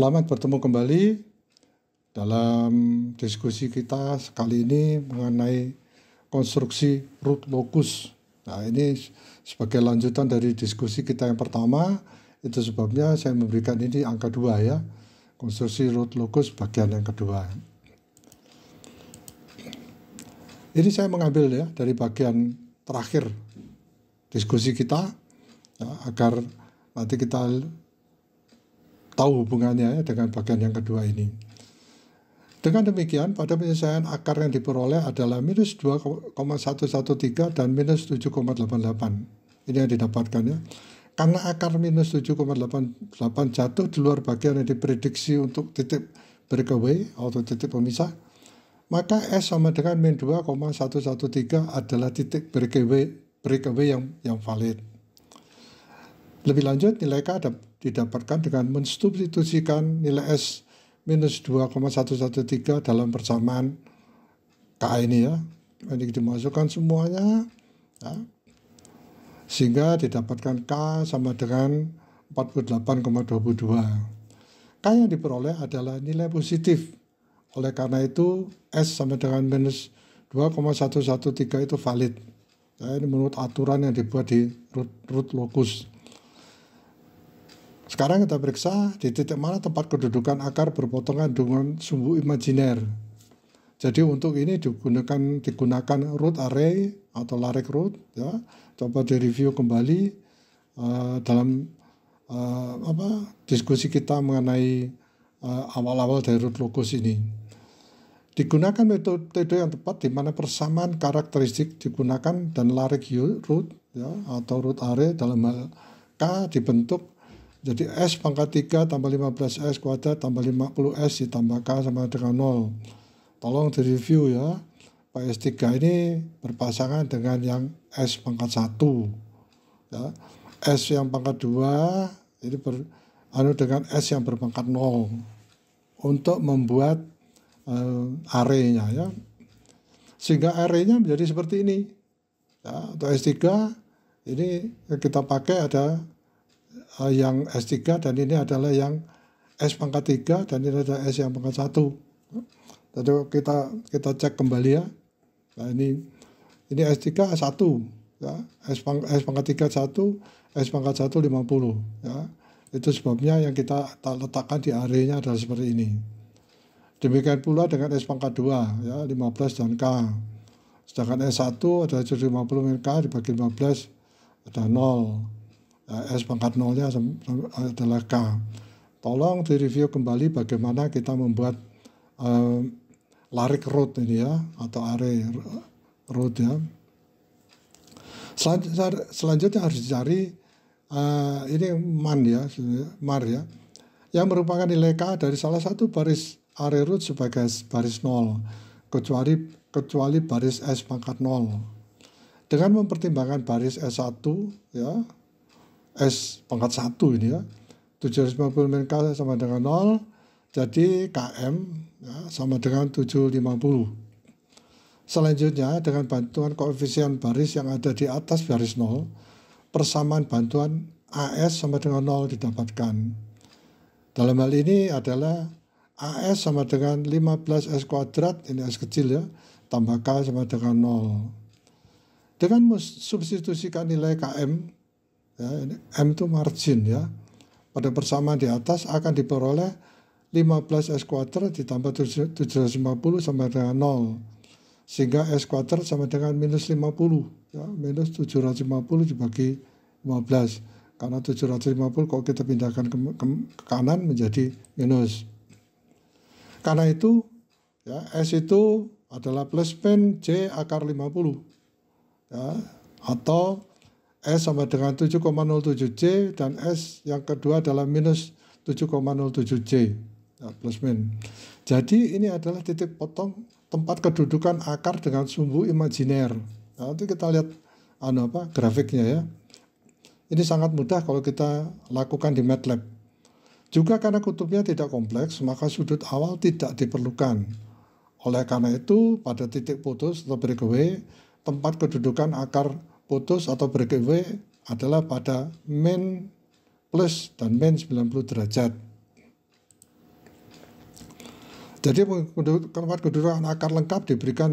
Selamat bertemu kembali dalam diskusi kita kali ini mengenai konstruksi root locus. Nah, ini sebagai lanjutan dari diskusi kita yang pertama, itu sebabnya saya memberikan ini angka 2 ya. Konstruksi root locus bagian yang kedua. Ini saya mengambil ya dari bagian terakhir diskusi kita ya, agar nanti kita tahu hubungannya ya, dengan bagian yang kedua ini. Dengan demikian, pada penyelesaian akar yang diperoleh adalah minus 2,113 dan minus 7,88. Ini yang didapatkan ya. Karena akar minus 7,88 jatuh di luar bagian yang diprediksi untuk titik breakaway atau titik pemisah, maka S sama dengan min 2,113 adalah titik breakaway yang valid. Lebih lanjut, nilai K didapatkan dengan mensubstitusikan nilai S minus 2,113 dalam persamaan K ini ya. Ini dimasukkan semuanya ya. Sehingga didapatkan K sama dengan 48,22. K yang diperoleh adalah nilai positif. Oleh karena itu S sama dengan minus 2,113 itu valid. Ya, ini menurut aturan yang dibuat di root locus. Sekarang kita periksa di titik mana tempat kedudukan akar berpotongan dengan sumbu imajiner. Jadi untuk ini digunakan root array atau Larek root ya. Coba direview kembali dalam diskusi kita mengenai awal-awal dari root locus ini. Digunakan metode yang tepat di mana persamaan karakteristik digunakan dan Larek root ya, atau root array dalam hal K dibentuk. Jadi S pangkat 3 tambah 15S kuadrat tambah 50S ditambah K sama dengan 0. Tolong direview ya. Pak S3 ini berpasangan dengan yang S pangkat 1. Ya. S yang pangkat 2 ini dengan S yang berpangkat 0. Untuk membuat array-nya ya. Sehingga array-nya menjadi seperti ini. Ya, untuk S3 ini kita pakai ada yang S3 dan ini adalah yang S pangkat 3 dan ini adalah S yang pangkat 1. Jadi kita cek kembali ya. Nah ini S3 1 ya. S pangkat 3 1, S pangkat 1 50 ya. Itu sebabnya yang kita letakkan di array-nya adalah seperti ini. Demikian pula dengan S pangkat 2 ya, 15 dan K. Sedangkan S1 adalah 750 min K dibagi 15 ada 0. S pangkat 0-nya adalah K. Tolong direview kembali bagaimana kita membuat Larek root ini ya, atau array root ya. Selanjutnya harus dicari ini mar ya, yang merupakan nilai K dari salah satu baris array root sebagai baris 0, kecuali baris S pangkat 0. Dengan mempertimbangkan baris S1 ya, S pangkat 1 ini ya, 750 min K sama dengan 0, jadi KM ya, sama dengan 750. Selanjutnya dengan bantuan koefisien baris yang ada di atas baris 0, persamaan bantuan AS sama dengan 0 didapatkan. Dalam hal ini adalah AS sama dengan 15S kuadrat, ini S kecil ya, tambah K sama dengan 0. Dengan substitusikan nilai KM, ya, ini M itu margin ya. Pada persamaan di atas akan diperoleh 15S kuadrat ditambah 750 sama dengan 0. Sehingga S kuadrat sama dengan minus 50. Ya, minus 750 dibagi 15. Karena 750 kalau kita pindahkan ke kanan menjadi minus. Karena itu ya, S itu adalah plus min J akar 50. Ya, atau S sama dengan 7,07J dan S yang kedua adalah minus 7,07J ya, plus min. Jadi ini adalah titik potong tempat kedudukan akar dengan sumbu imajiner. Nah, nanti kita lihat grafiknya ya. Ini sangat mudah kalau kita lakukan di MATLAB. Juga karena kutubnya tidak kompleks, maka sudut awal tidak diperlukan. Oleh karena itu, pada titik putus atau breakaway, tempat kedudukan akar putus atau breakaway adalah pada min plus dan min 90 derajat. Jadi tempat kedudukan akar lengkap diberikan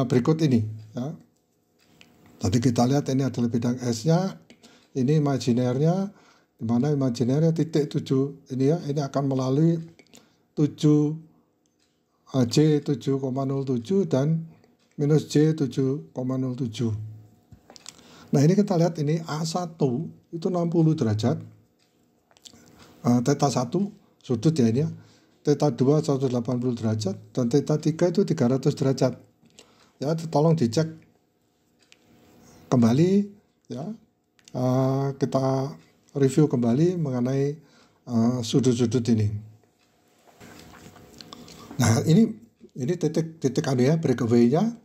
berikut ini. Ya. Tadi kita lihat ini adalah bidang S-nya, ini imajinernya, di mana imajinernya titik 7 ini ya, ini akan melalui 7 J 7,07 dan minus J 7,07. Nah ini kita lihat ini A1 itu 60 derajat, theta 1 sudut ya ini ya, theta 2 180 derajat, dan theta 3 itu 300 derajat. Ya, tolong dicek kembali ya, kita review kembali mengenai sudut-sudut ini. Nah ini titik anu ya, breakaway-nya,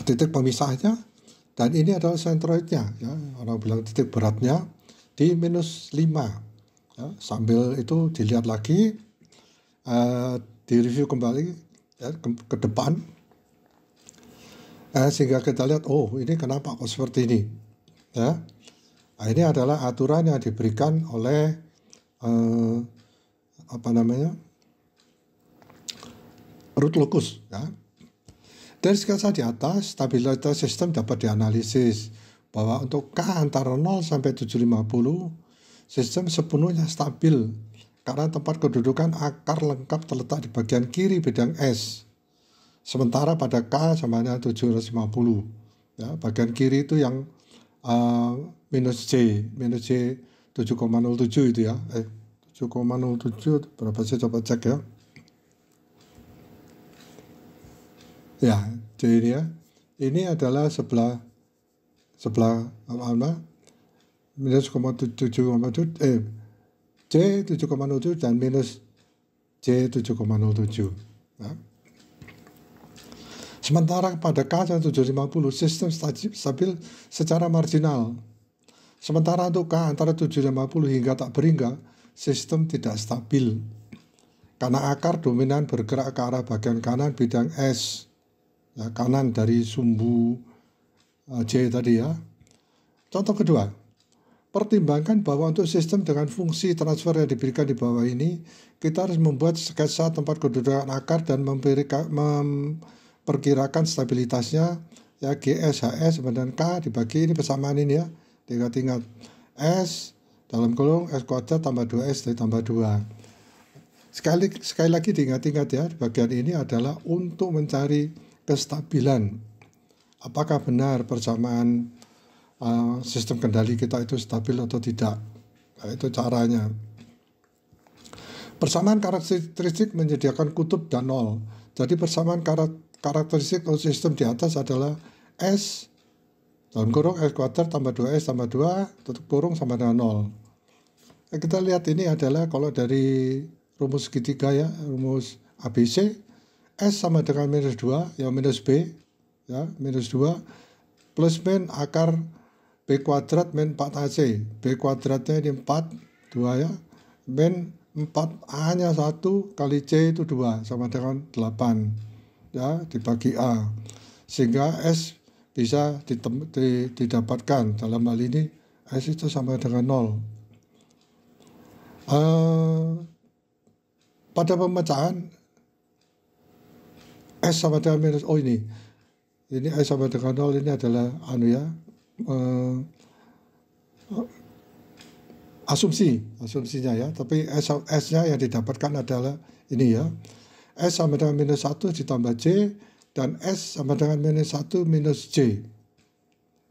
titik pemisahnya, dan ini adalah centroidnya ya, orang bilang titik beratnya di minus 5 ya. Sambil itu dilihat lagi, direview kembali ya, ke depan, sehingga kita lihat, oh ini kenapa kok seperti ini ya. Nah, ini adalah aturan yang diberikan oleh root locus ya. Dari sketsa di atas, stabilitas sistem dapat dianalisis bahwa untuk K antara 0 sampai 750 sistem sepenuhnya stabil karena tempat kedudukan akar lengkap terletak di bagian kiri bidang S. Sementara pada K sama dengan 750 ya, bagian kiri itu yang minus J 7,07 itu ya, 7,07 berapa sih, coba cek ya. Ya, J ini ya, ini adalah sebelah minus 7,7 J 7,07 dan minus J 7,07 ya. Sementara pada K 750 sistem stabil secara marginal. Sementara untuk K antara 750 hingga tak berhingga, sistem tidak stabil karena akar dominan bergerak ke arah bagian kanan bidang S ya, kanan dari sumbu J tadi ya. Contoh kedua, pertimbangkan bahwa untuk sistem dengan fungsi transfer yang diberikan di bawah ini, kita harus membuat sketsa tempat kedudukan akar dan memperkirakan stabilitasnya ya, GS HS dan K dibagi ini persamaan ini ya, ingat S dalam kurung S kuadrat tambah 2S tambah 2. Sekali lagi diingat-ingat ya, bagian ini adalah untuk mencari kestabilan. Apakah benar persamaan sistem kendali kita itu stabil atau tidak? Nah, itu caranya. Persamaan karakteristik menyediakan kutub dan nol. Jadi persamaan karakteristik sistem di atas adalah S dalam kurung S kuadrat tambah 2S tambah 2 tutup kurung sama dengan 0. Nah, kita lihat ini adalah kalau dari rumus segitiga ya, rumus ABC, S sama dengan minus 2 ya, minus B ya, minus 2 plus min akar B kuadrat min 4AC. B kuadratnya ini 4, 2 ya, min 4A nya 1 kali C itu 2 sama dengan 8 ya, dibagi A, sehingga S bisa didapatkan. Dalam hal ini S itu sama dengan 0. Pada pemecahan S sama dengan minus, oh ini S sama dengan 0 ini adalah asumsinya ya, tapi S-nya yang didapatkan adalah ini ya, S sama dengan minus 1 ditambah J dan S sama dengan minus 1 minus J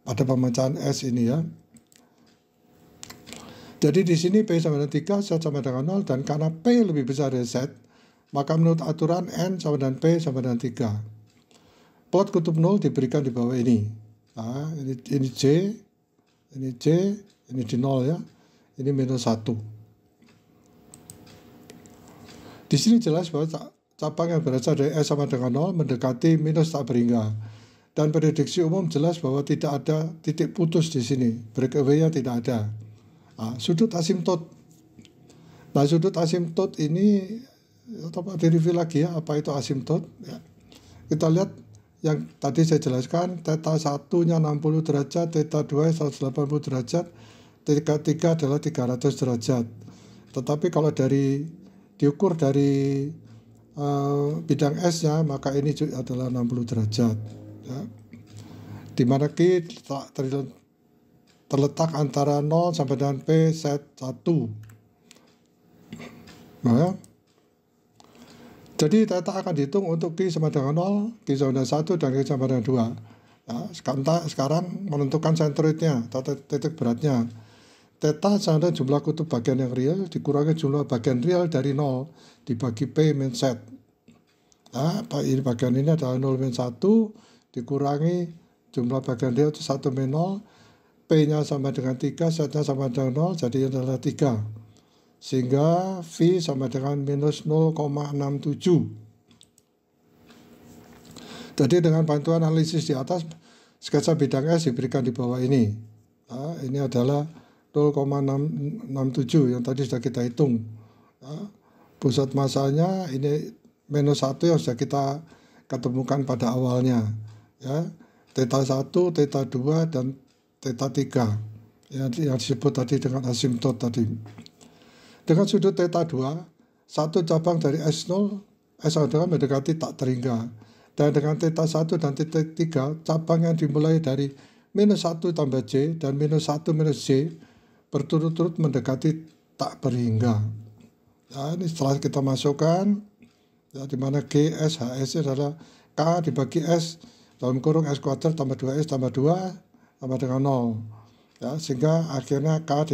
pada pemecahan S ini ya. Jadi di sini P sama dengan 3, Z sama dengan 0, dan karena P lebih besar dari Z, maka menurut aturan N sama dengan P sama dengan 3. Plot kutub 0 diberikan di bawah ini. Nah, ini J, ini J, ini di 0 ya. Ini minus 1. Di sini jelas bahwa cabang yang berasal dari S sama dengan 0 mendekati minus tak berhingga. Dan prediksi umum jelas bahwa tidak ada titik putus di sini. Breakaway-nya tidak ada. Nah, sudut asimtot. Nah, sudut asimtot ini coba direview lagi ya, apa itu asimtot ya. Kita lihat yang tadi saya jelaskan, theta 1-nya 60 derajat, theta 2 180 derajat, theta 3 adalah 300 derajat. Tetapi kalau dari diukur dari bidang S-nya, maka ini adalah 60 derajat. Ya. Di mana Q terletak antara 0 sampai dengan P set 1. Nah, jadi theta akan dihitung untuk Q sama dengan 0, Q sama dengan 1, dan Q sama dengan 2. Ya, sekarang menentukan sentroidnya, titik beratnya. Theta sama dengan jumlah kutub bagian yang real dikurangi jumlah bagian real dari 0 dibagi P min set. Nah, ini bagian ini adalah 0 min 1 dikurangi jumlah bagian real itu 1 min 0, P-nya sama dengan 3, setnya sama dengan 0, jadi adalah 3. Sehingga V sama dengan minus 0,67. Jadi dengan bantuan analisis di atas, sketsa bidang S diberikan di bawah ini. Nah, ini adalah 0,667 yang tadi sudah kita hitung. Nah, pusat masanya ini minus 1 yang sudah kita ketemukan pada awalnya. Ya, theta 1, theta 2, dan theta 3 yang disebut tadi dengan asimtot tadi. Dengan sudut theta 2, satu cabang dari S0, S0 mendekati tak terhingga. Dan dengan theta 1 dan theta 3, cabang yang dimulai dari minus 1 tambah J dan minus 1 minus J berturut-turut mendekati tak berhingga. Nah, ini setelah kita masukkan, ya, di mana G, S, H, S adalah K dibagi S dalam kurung S kuadrat tambah 2S tambah 2 sama dengan 0. Ya, sehingga akhirnya K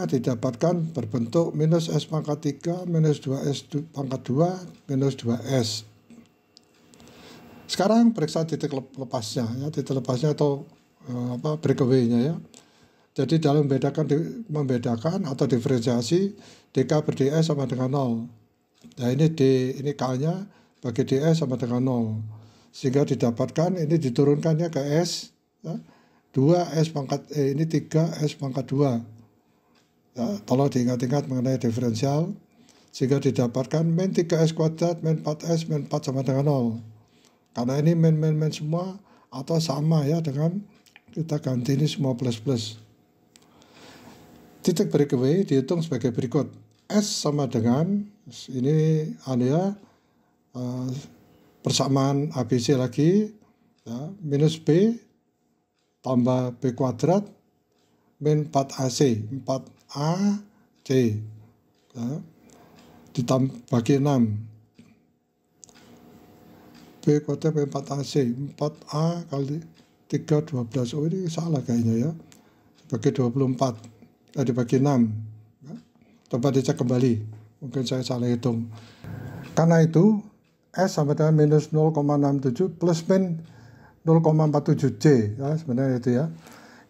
didapatkan berbentuk minus S pangkat 3 minus 2S pangkat 2 minus 2S. Sekarang periksa titik lepasnya, ya, titik lepasnya atau breakaway-nya, ya. Jadi dalam membedakan atau diferensiasi dk per ds sama dengan 0. Nah, ini K-nya bagi ds sama dengan 0. Sehingga didapatkan ini diturunkannya ke S, ya, 2S pangkat ini 3S pangkat 2. Ya, tolong diingat-ingat mengenai diferensial. Sehingga didapatkan min 3S kuadrat min 4S min 4 sama dengan 0. Karena ini min semua atau sama, ya, dengan kita ganti ini semua plus-plus. Titik breakaway dihitung sebagai berikut. S sama dengan ini persamaan ABC lagi, ya, minus B tambah B kuadrat min 4AC 4AC, ya, ditambah 6 B kuadrat B 4AC 4A kali 3 12. Oh, ini salah kayaknya, ya, sebagai 24 dibagi 6, ya. Coba dicek kembali, mungkin saya salah hitung. Karena itu S sama dengan minus 0,67 plus min 0,47 J, ya, sebenarnya itu, ya.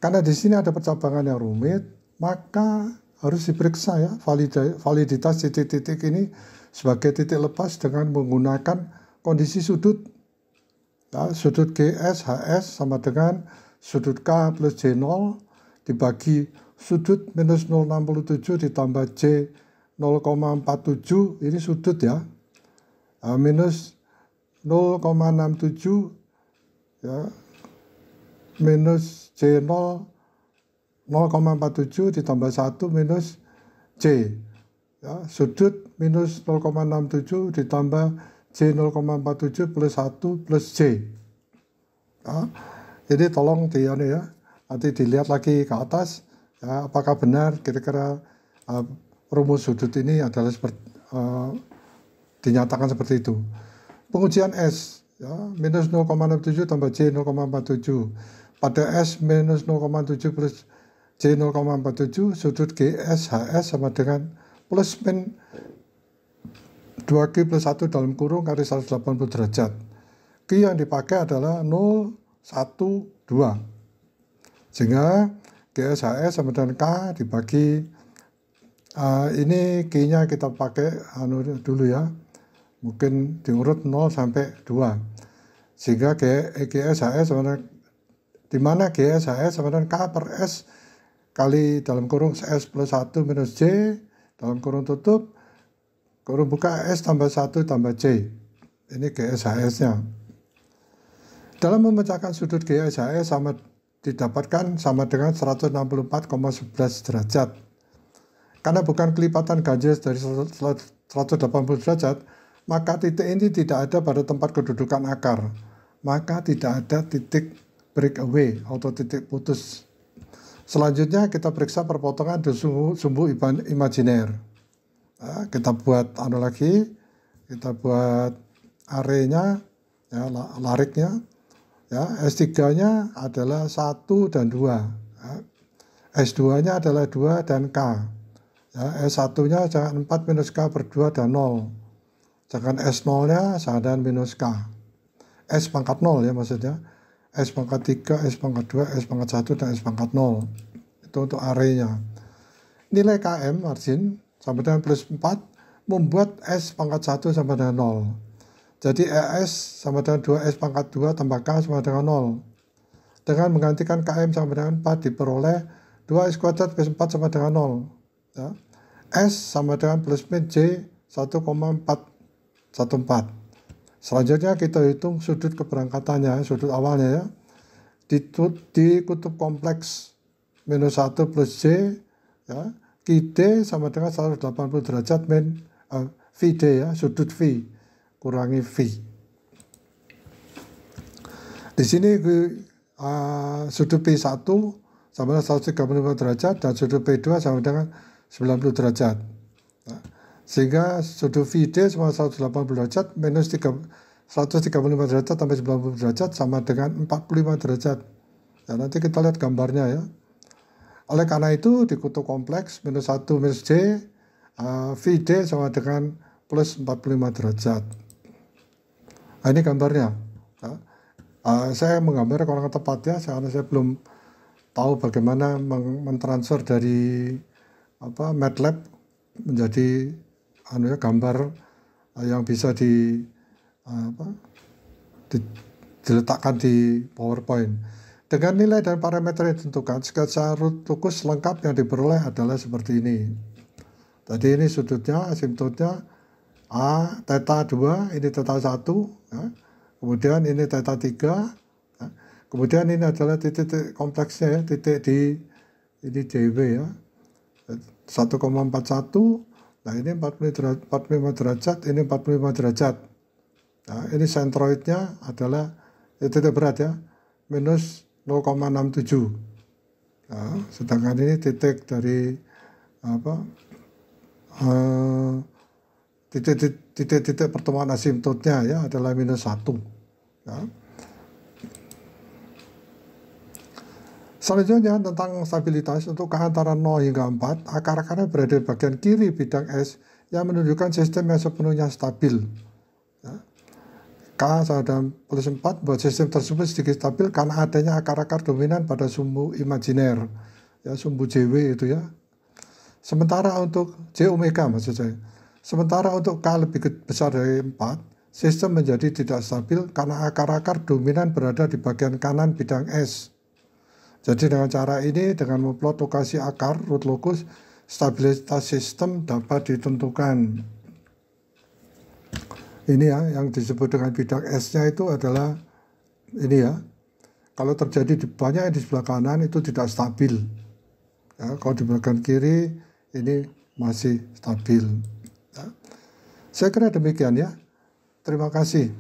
Karena di sini ada percabangan yang rumit, maka harus diperiksa, ya, validitas titik-titik ini sebagai titik lepas dengan menggunakan kondisi sudut, ya, sudut GS HS sama dengan sudut K plus J0 dibagi sudut minus 0,67 ditambah J 0,47, ini sudut, ya, minus 0,67, ya, minus J0 0,47 ditambah 1 minus J, ya, sudut minus 0,67 ditambah J 0,47 plus 1 plus J. Ya, jadi tolong nanti dilihat lagi ke atas, ya, apakah benar kira-kira rumus sudut ini adalah dinyatakan seperti itu. Pengujian S, ya, minus 0,67 tambah J 0,47. Pada S minus 0,7 plus J 0,47, sudut GS HS sama dengan plus min 2Q plus 1 dalam kurung kali 180 derajat. Q yang dipakai adalah 0, 1, 2. Sehingga GS HS sama dengan K dibagi, ini Q-nya kita pakai dulu, ya. Mungkin diurut 0 sampai 2. Sehingga GS HS sama dengan, di mana GS HS sama dengan K per S kali dalam kurung S plus 1 minus J dalam kurung tutup kurung buka S tambah 1 tambah J. Ini GSHS-nya. Dalam memecahkan sudut GSHS sama didapatkan sama dengan 164,11 derajat. Karena bukan kelipatan ganjil dari 180 derajat, maka titik ini tidak ada pada tempat kedudukan akar. Maka tidak ada titik breakaway atau titik putus. Selanjutnya kita periksa perpotongan di sumbu imajiner. Nah, kita buat lagi, kita buat arenya, ya, lariknya. Ya, S3-nya adalah 1 dan 2. Ya. S2-nya adalah 2 dan K. Ya, S1-nya jangan 4 minus K per 2 dan 0. Sedangkan S0-nya sama dengan minus K. S pangkat 0 ya maksudnya. S pangkat 3, S pangkat 2, S pangkat 1, dan S pangkat 0. Itu untuk arraynya. Nilai KM margin sama dengan plus 4 membuat S pangkat 1 sama dengan 0. Jadi ES sama dengan 2S pangkat 2 tambah K sama dengan 0. Dengan menggantikan KM sama dengan 4 diperoleh 2S kuadrat plus 4 sama dengan 0. Ya. S sama dengan plus min J 1,414. Selanjutnya kita hitung sudut keberangkatannya, sudut awalnya ya. Di kutub kompleks minus 1 plus J, ya, QD sama dengan 180 derajat min VD ya, sudut V kurangi V. Di sini sudut P1 sama dengan 135 derajat dan sudut P2 sama dengan 90 derajat. Nah, sehingga sudut VD sama 180 derajat minus 135 derajat tambah 90 derajat sama dengan 45 derajat. Ya, nanti kita lihat gambarnya ya. Oleh karena itu di kutub kompleks minus 1 minus J, VD sama dengan plus 45 derajat. Nah, ini gambarnya. Ya. Saya menggambar kurang tepat ya, karena saya belum tahu bagaimana mentransfer dari MATLAB menjadi gambar yang bisa diletakkan di PowerPoint. Dengan nilai dan parameter yang ditentukan, sketsa rukus lengkap yang diperoleh adalah seperti ini. Tadi ini sudutnya, asimtotnya A, theta 2, ini theta 1, ya. Kemudian ini theta 3, ya. Kemudian ini adalah titik kompleksnya ya, titik di ini JW ya, 1,41, nah ini 45 derajat, ini 45 derajat. Nah, ini sentroidnya adalah titik berat ya, minus 0,67. Nah, sedangkan ini titik dari titik pertemuan asimtotnya ya adalah minus 1. Ya. Selanjutnya tentang stabilitas, untuk K antara 0 hingga 4, akar-akarnya berada di bagian kiri bidang S yang menunjukkan sistem yang sepenuhnya stabil. Ya. K sama dengan plus 4 buat sistem tersebut sedikit stabil karena adanya akar-akar dominan pada sumbu imajiner, ya, sumbu JW itu ya. Sementara untuk J omega maksud saya. Sementara untuk K lebih besar dari 4, sistem menjadi tidak stabil karena akar-akar dominan berada di bagian kanan bidang S. Jadi dengan cara ini, dengan memplot lokasi akar, root locus, stabilitas sistem dapat ditentukan. Ini ya, yang disebut dengan bidang S-nya itu adalah ini ya. Kalau terjadi banyak di sebelah kanan itu tidak stabil. Ya, kalau di bagian kiri ini masih stabil. Ya. Saya kira demikian ya. Terima kasih.